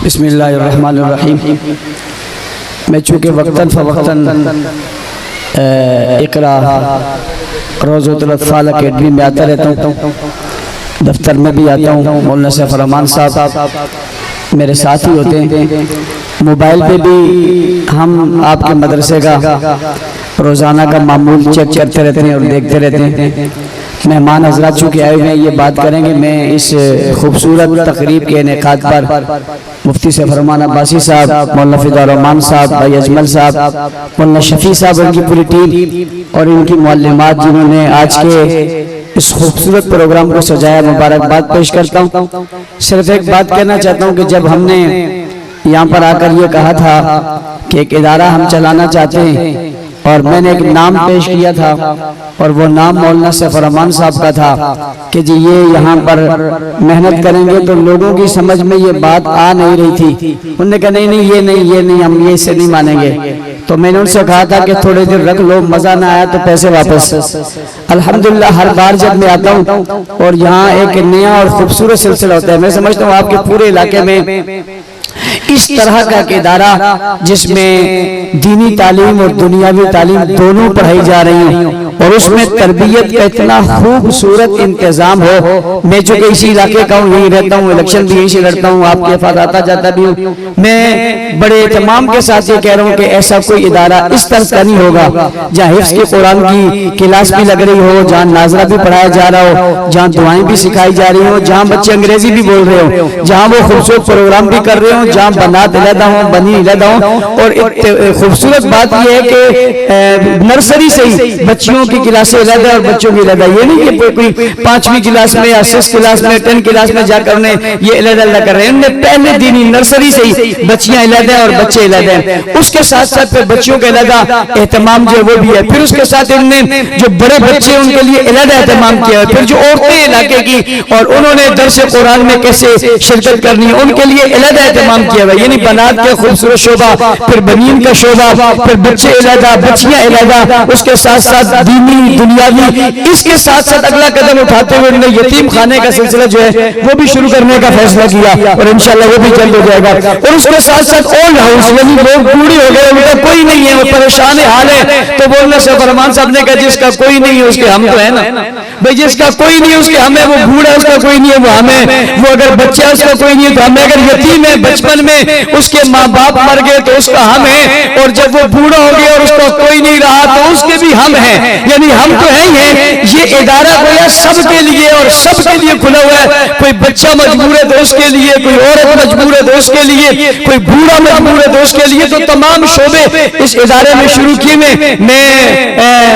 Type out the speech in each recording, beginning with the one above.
بسم اللہ الرحمن الرحیم۔ میں چونکہ وقتاً فوقتاً اقرا روضۃ الاطفال اکیڈمی میں آتا رہتا ہوں، دفتر میں بھی آتا ہوں، مولانا سیف الرحمان صاحب میرے ساتھ ہی ہوتے ہیں، موبائل پہ بھی ہم آپ کے مدرسے کا روزانہ کا معمول چیک کرتے رہتے ہیں اور دیکھتے رہتے ہیں۔ مہمان حضرات چونکہ آئے ہوئے ہیں، یہ بات کریں گے۔ میں اس خوبصورت تقریب کے انعقاد پر مفتی سیف الرحمان عباسی صاحب، مولانا فدا الرحمان صاحب، بھائی اجمل صاحب، مولانا شفیع صاحب، ان کی پوری ٹیم اور ان کی معلمات جنہوں نے آج کے اس خوبصورت پروگرام کو سجایا، مبارکباد پیش کرتا ہوں۔ صرف ایک بات کہنا چاہتا ہوں کہ جب ہم نے یہاں پر آ کر یہ کہا تھا کہ ایک ادارہ ہم چلانا چاہتے ہیں اور میں نے ایک نام پیش کیا تھا اور وہ نام مولانا سیف الرحمان صاحب کا تھا کہ جی یہ یہاں پر محنت کریں گے، تو لوگوں کی سمجھ میں یہ بات آ نہیں رہی تھی۔ انہوں نے کہا نہیں یہ نہیں ہم یہ اسے نہیں مانیں گے۔ تو میں نے ان سے کہا تھا کہ تھوڑے دن رکھ لو، مزہ نہ آیا تو پیسے واپس۔ الحمدللہ ہر بار جب میں آتا ہوں اور یہاں ایک نیا اور خوبصورت سلسلہ ہوتا ہے، میں سمجھتا ہوں آپ کے پورے علاقے میں اس طرح کا ایک ادارہ جس میں دینی تعلیم اور دنیاوی تعلیم دونوں پڑھائی جا رہی ہیں اور اس میں تربیت کا اتنا خوبصورت انتظام ہو۔ میں چونکہ اسی علاقے کا ہوں، یہیں رہتا ہوں، الیکشن بھی یہیں سے لڑتا ہوں، آپ کے پاس آتا جاتا بھی ہوں، میں بڑے اہتمام کے ساتھ یہ کہہ رہا ہوں کہ ایسا کوئی ادارہ اس طرح کا نہیں ہوگا جہاں حفظ کے قرآن کی کلاس بھی لگ رہی ہو، جہاں ناظرہ بھی پڑھایا جا رہا ہو، جہاں دعائیں بھی سکھائی جا رہی ہوں، جہاں بچے انگریزی بھی بول رہے ہوں، جہاں وہ خوبصورت پروگرام بھی کر رہے ہوں، جہاں بنات علیحدہ ہوں، بنی علیحدہ ہوں۔ اور خوبصورت بات یہ ہے کہ نرسری سے ہی بچیوں کی کلاسیں علیحدہ اور بچوں کی علیحدہ، یہ نہیں کہ کوئی 5ویں کلاس میں یا 6 کلاس میں 10 کلاس میں جا کر انہیں یہ علیحدہ اللہ کر رہے ہیں۔ انہیں پہلے دینی نرسری سے ہی بچیاں علیحدہ اور بچے علیحدہ ہیں۔ اس کے ساتھ ساتھ پھر بچوں کے علیحدہ اہتمام جو وہ بھی ہے، پھر اس کے ساتھ انہوں نے جو بڑے بچے ان کے لیے علیحدہ اہتمام کیا ہے، پھر جو عورتیں علاقے کی اور انہوں نے درس قرآن میں کیسے شرکت کرنی ہے ان کے لیے علیحدہ اہتمام کیا ہے، یعنی بنات کے خوبصورت شعبہ، پھر بنین کا شعبہ، پھر بچے علیحدہ، بچیاں علیحدہ، اس کے ساتھ ساتھ دینی دنیاوی۔ اس کے ساتھ ساتھ اگلا قدم اٹھاتے ہوئے انہوں نے یتیم خانے کا سلسلہ جو ہے وہ بھی شروع کرنے کا فیصلہ کیا اور انشاءاللہ وہ بھی جلد ہو جائے گا۔ اور اس کے ساتھ ساتھ اولڈ ہاؤس، یعنی لوگ بوڑھے ہو گئے، ان کا کوئی نہیں ہے، وہ پریشان حال ہے، تو مولانا سیف الرحمان صاحب نے کہا جس کا کوئی نہیں ہے اس کے ہم تو ہے نا بھئی، جس کا کوئی نہیں ہے اس کے ہمیں، وہ بوڑھا اس کا کوئی نہیں ہے وہ ہمیں، وہ اگر بچہ اس کا کوئی نہیں ہے تو ہمیں، اگر یتیم ہے بچپن میں اس کے ماں باپ مر گئے تو اس کا ہم ہے، اور جب وہ بوڑھا ہو گیا اور اس کا کوئی نہیں رہا تو اس کے بھی ہم ہیں، یعنی ہم تو ہیں ہی ہیں۔ یہ ادارہ گویا سب کے لیے اور سب کے لیے کھلا ہوا ہے۔ کوئی بچہ مجبور ہے تو اس کے لیے، کوئی عورت مجبور ہے تو اس کے لیے، کوئی بوڑھا مجبور ہے تو اس کے لیے، تو تمام شعبے اس ادارے میں شروع کیے میں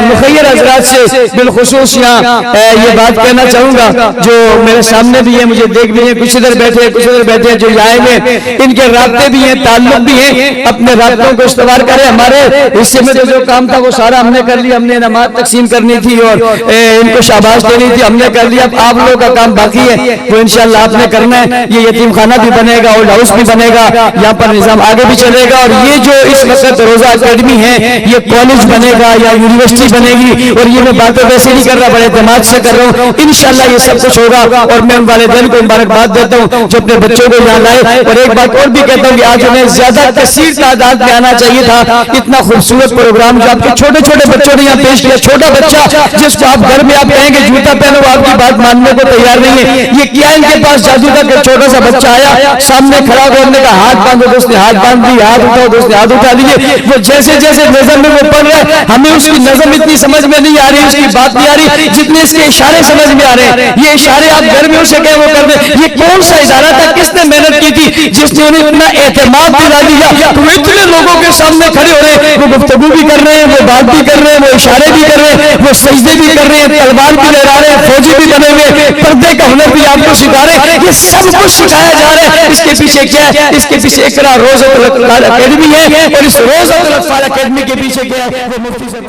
مخیر حضرات سے بالخصوص یہاں یہ بات کہنا چاہوں گا جو میرے سامنے بھی ہیں، مجھے دیکھ بھی ہیں، کچھ ادھر بیٹھے ہیں، کچھ ادھر بیٹھے ہیں، جو آئے ہوئے ان کے رابطے بھی ہیں، تعلق بھی ہیں، اپنے رابطوں کو استوار کریں۔ ہمارے حصے میں تو جو کام تھا وہ سارا ہم نے کر لیا، ہم نے نماز تقسیم کرنی تھی اور ان کو شاباش دینی تھی، ہم نے کر لیا۔ اب آپ لوگوں کا کام باقی ہے، وہ انشاءاللہ آپ نے کرنا ہے۔ یہ یتیم خانہ بھی بنے گا، اولڈ ہاؤس بھی بنے گا، یہاں پر نظام آگے بھی چلے گا، اور یہ جو اس وقت روزہ اکیڈمی ہے یہ کالج بنے گا یا یونیورسٹی بنے گی، اور یہ میں باتیں ویسے نہیں کر رہا، بڑے اعتماد سے کر رہا ہوں۔ انشاءاللہ یہ سب کچھ ہوگا، اور میں ان والدین کو مبارکباد دیتا ہوں جو اپنے بچوں کو یہاں لائے۔ اور ایک بات اور بھی کہتا ہوں کہ آج انہیں زیادہ کثیر تعداد میں آنا چاہیے تھا۔ اتنا خوبصورت پروگرام جو آپ کے چھوٹے چھوٹے بچوں نے یہاں پیش کیا، چھوٹا بچہ جس کو آپ گھر میں آپ کہیں گے جوتا پہنو وہ آپ کی بات ماننے کو تیار نہیں ہے، یہ کیا ان کے پاس جادو کا کہ چھوٹا سا بچہ آیا سامنے کھڑا ہو، ہم نے کہا ہاتھ باندھو، دوست نے ہاتھ باندھ دی، ہاتھ اٹھاؤ، دوست نے ہاتھ اٹھا دیے۔ وہ جیسے جیسے نظم میں وہ پڑھ رہا ہے، ہمیں اس کی نظم اتنی سمجھ میں نہیں آ رہی، اس کی بات نہیں آ رہی جتنے اس کے اشارے سمجھ میں آ رہے ہیں۔ یہ اشارے آپ گھر میں اسے کہیں وہ کر دیں۔ یہ کون سا ادارہ تھا، کس نے محنت کی تھی، جس نے انہیں اتنا اعتماد دلا دیا؟ وہ اتنے لوگوں کے سامنے کھڑے ہو رہے ہیں، وہ گفتگو بھی کر رہے ہیں، وہ بات بھی کر رہے ہیں، وہ اشارے بھی کر رہے ہیں، وہ سجدے بھی کر رہے ہیں، تلوار بھی لہرا رہے ہیں، فوجی بھی بنے ہوئے، پردے کا ہنر بھی آپ کو سکھا رہے ہیں۔ یہ سب کچھ سکھایا جا رہا ہے۔ اس کے پیچھے کیا ہے؟ اس کے پیچھے اقرا روضۃ الاطفال اکیڈمی ہے، اور اس روضۃ الاطفال اکیڈمی کے پیچھے کیا ہے؟ وہ مفتی سے